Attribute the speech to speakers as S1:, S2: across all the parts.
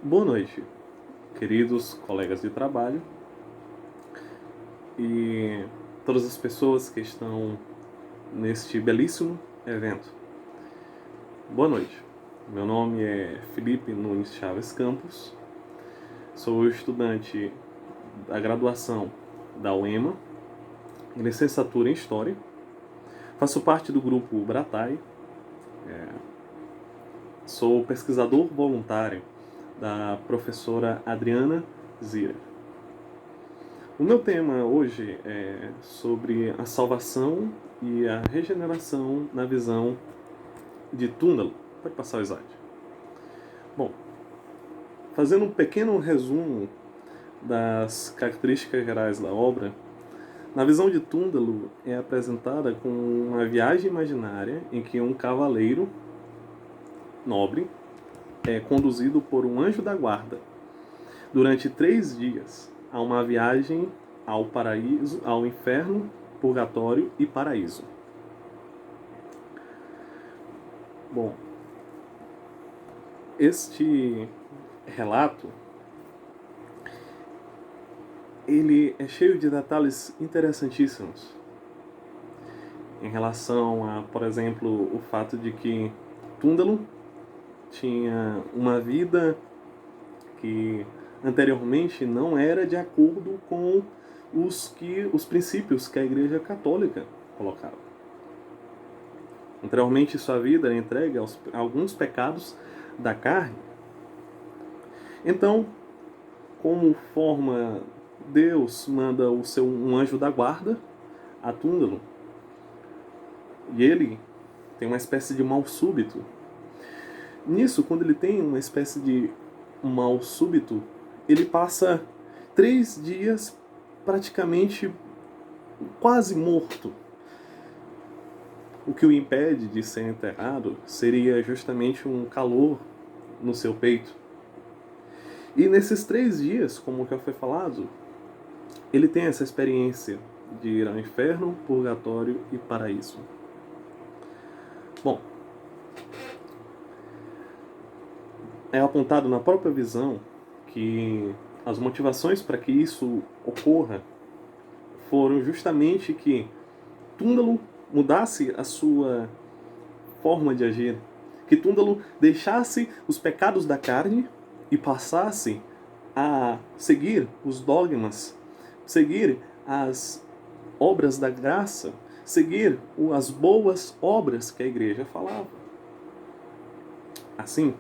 S1: Boa noite, queridos colegas de trabalho e todas as pessoas que estão neste belíssimo evento. Boa noite. Meu nome é Felipe Nunes Chaves Campos, sou estudante da graduação da UEMA, em licenciatura em História, faço parte do grupo Bratai, sou pesquisador voluntário da professora Adriana Zira. O meu tema hoje é sobre a salvação e a regeneração na visão de Tyndall. Pode passar o slide. Bom, fazendo um pequeno resumo das características gerais da obra, na visão de Tyndall é apresentada como uma viagem imaginária em que um cavaleiro nobre é conduzido por um anjo da guarda durante 3 dias a uma viagem ao paraíso, ao inferno, purgatório e paraíso. Bom, este relato ele é cheio de detalhes interessantíssimos em relação a, por exemplo, o fato de que Tyndall tinha uma vida que anteriormente não era de acordo com os princípios que a Igreja Católica colocava. Anteriormente, sua vida era entregue a alguns pecados da carne. Então, como forma, Deus manda um anjo da guarda a Tyndall. E ele tem uma espécie de mal súbito. Nisso, quando ele tem uma espécie de mal súbito, ele passa 3 dias praticamente quase morto. O que o impede de ser enterrado seria justamente um calor no seu peito. E nesses 3 dias, como já foi falado, ele tem essa experiência de ir ao inferno, purgatório e paraíso. Bom, é apontado na própria visão que as motivações para que isso ocorra foram justamente que Tyndall mudasse a sua forma de agir, que Tyndall deixasse os pecados da carne e passasse a seguir os dogmas, seguir as obras da graça, seguir as boas obras que a igreja falava. Assim,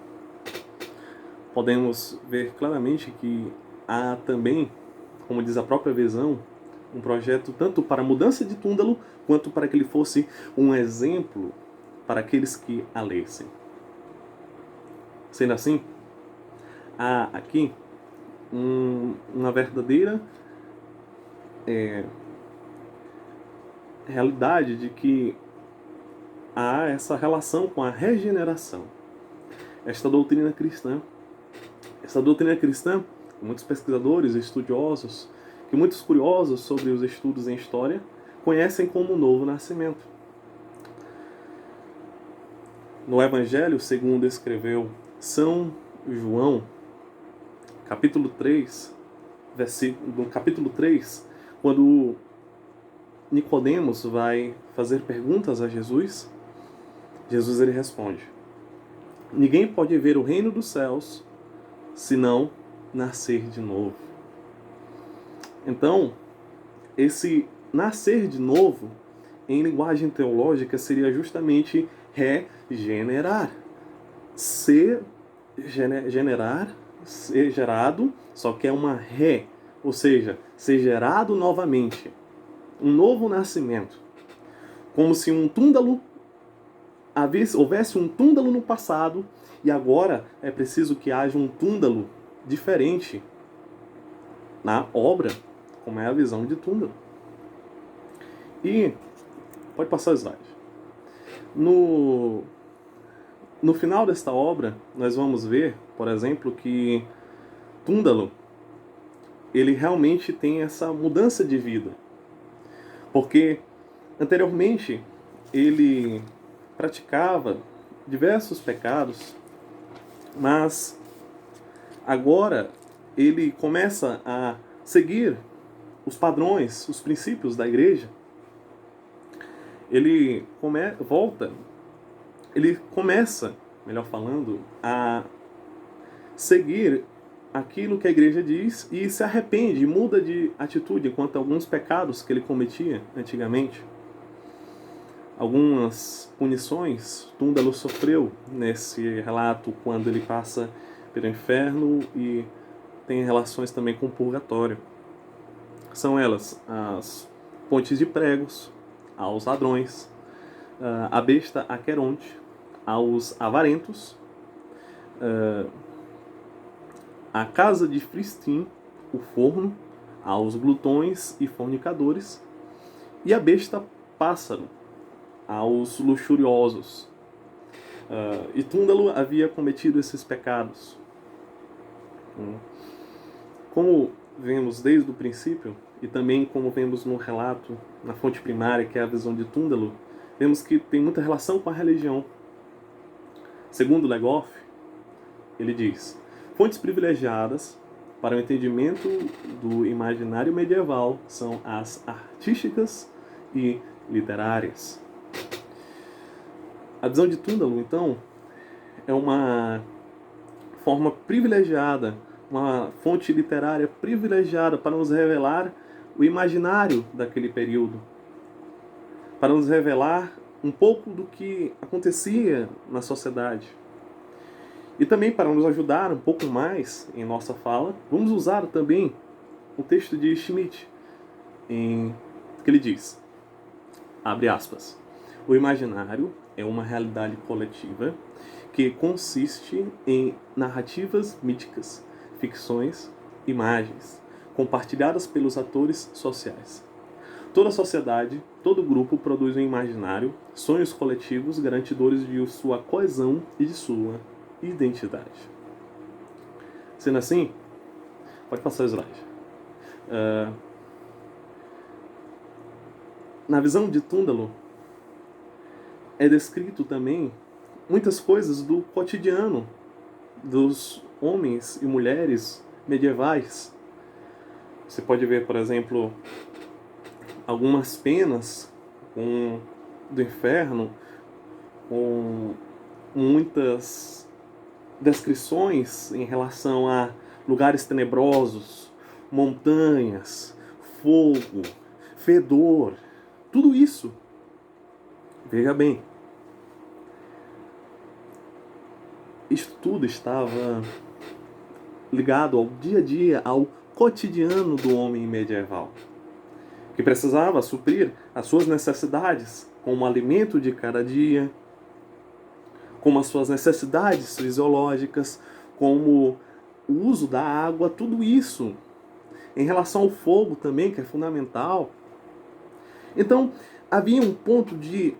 S1: podemos ver claramente que há também, como diz a própria visão, um projeto tanto para a mudança de Tyndall quanto para que ele fosse um exemplo para aqueles que a lessem. Sendo assim, há aqui uma verdadeira realidade de que há essa relação com a regeneração. Esta doutrina cristã, muitos pesquisadores, estudiosos, e muitos curiosos sobre os estudos em história conhecem como o novo nascimento. No Evangelho, segundo escreveu São João, capítulo 3, no capítulo 3, quando Nicodemos vai fazer perguntas a Jesus, Jesus ele responde: ninguém pode ver o reino dos céus se não nascer de novo. Então, esse nascer de novo, em linguagem teológica, seria justamente regenerar. Ser gerado, só que é uma ou seja, ser gerado novamente. Um novo nascimento. Como se houvesse um Tyndall no passado e agora é preciso que haja um Tyndall diferente na obra, como é a visão de Tyndall. E pode passar o slide. No final desta obra, nós vamos ver, por exemplo, que Tyndall ele realmente tem essa mudança de vida. Porque anteriormente ele praticava diversos pecados, mas Agora, ele começa a seguir os padrões, os princípios da igreja. Ele começa, melhor falando, a seguir aquilo que a igreja diz e se arrepende, muda de atitude quanto a alguns pecados que ele cometia antigamente. Algumas punições Túndalo sofreu nesse relato quando ele passa pelo inferno e tem relações também com o purgatório. São elas as pontes de pregos aos ladrões, a besta Aqueronte aos avarentos, a casa de Fristim, o forno, aos glutões e fornicadores, e a besta pássaro aos luxuriosos. E Túndalo havia cometido esses pecados. Como vemos desde o princípio, e também como vemos no relato, na fonte primária, que é a visão de Túndalo, vemos que tem muita relação com a religião. Segundo Legoff, ele diz: fontes privilegiadas para o entendimento do imaginário medieval são as artísticas e literárias. A visão de Túndalo, então, é uma forma privilegiada, uma fonte literária privilegiada para nos revelar o imaginário daquele período, para nos revelar um pouco do que acontecia na sociedade. E também para nos ajudar um pouco mais em nossa fala, vamos usar também o texto de Schmidt, que ele diz, abre aspas, o imaginário é uma realidade coletiva que consiste em narrativas míticas, ficções, imagens, compartilhadas pelos atores sociais. Toda sociedade, todo grupo produz um imaginário, sonhos coletivos garantidores de sua coesão e de sua identidade. Sendo assim, pode passar o slide. Na visão de Túndalo, é descrito também muitas coisas do cotidiano dos homens e mulheres medievais. Você pode ver, por exemplo, algumas penas do inferno, com muitas descrições em relação a lugares tenebrosos, montanhas, fogo, fedor, tudo isso. Veja bem, isto tudo estava ligado ao dia a dia, ao cotidiano do homem medieval, que precisava suprir as suas necessidades como alimento de cada dia, como as suas necessidades fisiológicas, como o uso da água, tudo isso. Em relação ao fogo também, que é fundamental. Então, havia um ponto de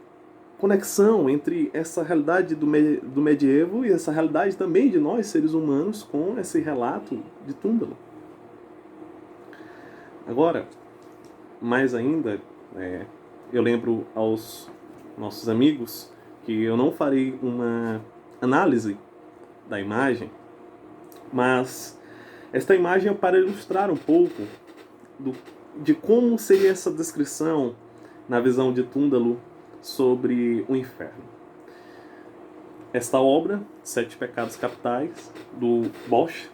S1: conexão entre essa realidade do medievo e essa realidade também de nós, seres humanos, com esse relato de Túndalo. Agora, mais ainda, eu lembro aos nossos amigos que eu não farei uma análise da imagem, mas esta imagem é para ilustrar um pouco de como seria essa descrição na visão de Túndalo sobre o inferno. Esta obra, Sete Pecados Capitais, do Bosch,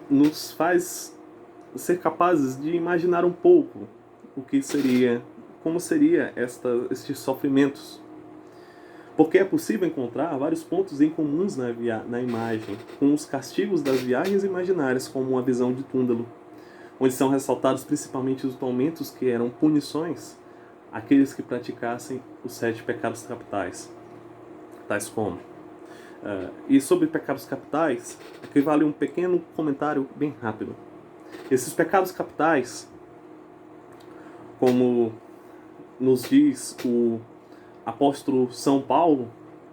S1: nos faz ser capazes de imaginar um pouco o que seria, como seria estes sofrimentos. Porque é possível encontrar vários pontos em comuns na imagem, com os castigos das viagens imaginárias, como a visão de Túndalo, onde são ressaltados principalmente os tormentos que eram punições àqueles que praticassem os 7 pecados capitais, tais como. E sobre pecados capitais, aqui vale um pequeno comentário bem rápido. Esses pecados capitais, como nos diz o apóstolo São Paulo,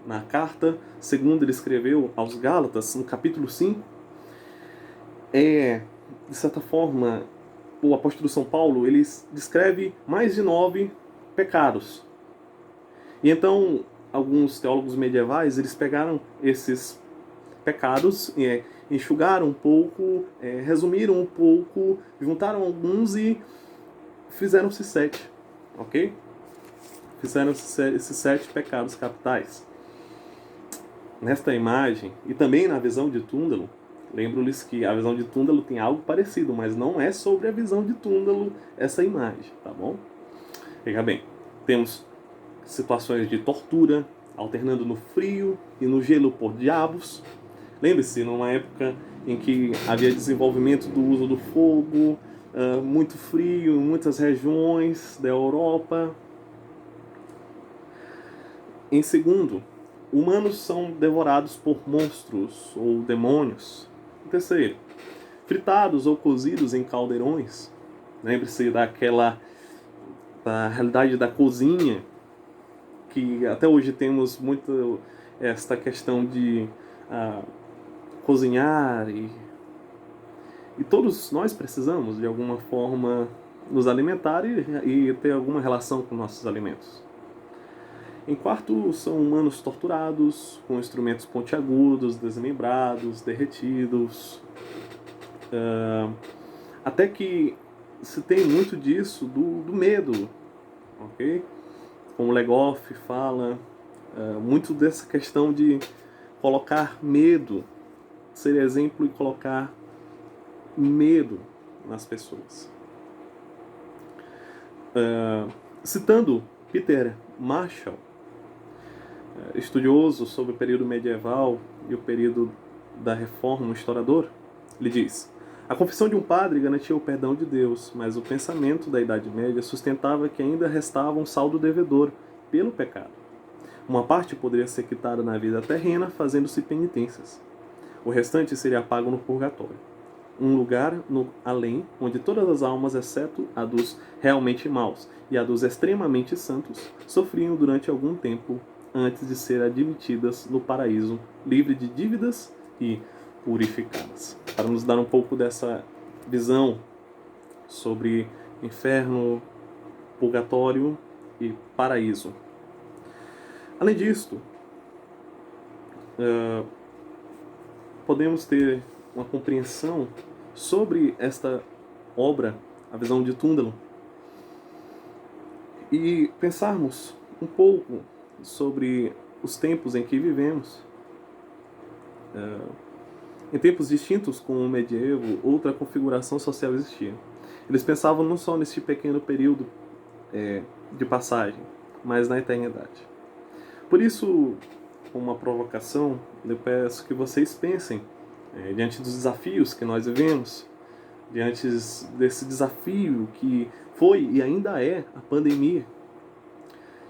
S1: na carta segundo ele escreveu aos Gálatas, no capítulo 5, de certa forma, o apóstolo São Paulo, ele descreve mais de 9 pecados. E então, alguns teólogos medievais, eles pegaram esses pecados, enxugaram um pouco, resumiram um pouco, juntaram alguns e fizeram-se 7, ok? Fizeram-se esses 7 pecados capitais. Nesta imagem, e também na visão de Túndalo, lembro-lhes que a visão de Túndalo tem algo parecido, mas não é sobre a visão de Túndalo essa imagem, tá bom? Veja bem, temos situações de tortura, alternando no frio e no gelo por diabos. Lembre-se, numa época em que havia desenvolvimento do uso do fogo, muito frio em muitas regiões da Europa. Em segundo, humanos são devorados por monstros ou demônios. Em terceiro, fritados ou cozidos em caldeirões. Lembre-se da realidade da cozinha, que até hoje temos muito esta questão de cozinhar e todos nós precisamos de alguma forma nos alimentar e ter alguma relação com nossos alimentos. Em quarto, são humanos torturados, com instrumentos pontiagudos, desmembrados, derretidos. Até que se tem muito disso do medo, ok? Como Legoff fala, muito dessa questão de colocar medo, ser exemplo e colocar medo nas pessoas. Citando Peter Marshall, estudioso sobre o período medieval e o período da Reforma, um historiador, ele diz: a confissão de um padre garantia o perdão de Deus, mas o pensamento da Idade Média sustentava que ainda restava um saldo devedor pelo pecado. Uma parte poderia ser quitada na vida terrena, fazendo-se penitências. O restante seria pago no purgatório, um lugar no além, onde todas as almas, exceto a dos realmente maus e a dos extremamente santos, sofriam durante algum tempo antes de ser admitidas no paraíso, livre de dívidas e purificadas. Para nos dar um pouco dessa visão sobre inferno, purgatório e paraíso. Além disto, podemos ter uma compreensão sobre esta obra, a visão de Túndalo, e pensarmos um pouco sobre os tempos em que vivemos. Em tempos distintos com o medievo, outra configuração social existia. Eles pensavam não só neste pequeno período de passagem, mas na eternidade. Por isso, como uma provocação, eu peço que vocês pensem, diante dos desafios que nós vivemos, diante desse desafio que foi e ainda é a pandemia,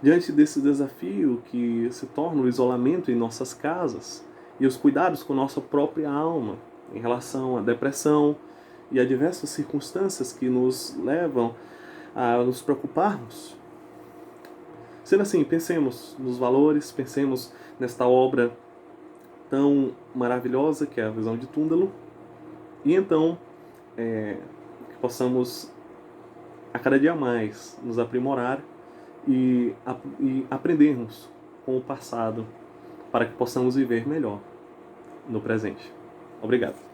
S1: diante desse desafio que se torna o isolamento em nossas casas e os cuidados com nossa própria alma em relação à depressão e a diversas circunstâncias que nos levam a nos preocuparmos. Sendo assim, pensemos nos valores, pensemos nesta obra tão maravilhosa que é a visão de Túndalo, e então que possamos a cada dia mais nos aprimorar e aprendermos com o passado para que possamos viver melhor no presente. Obrigado.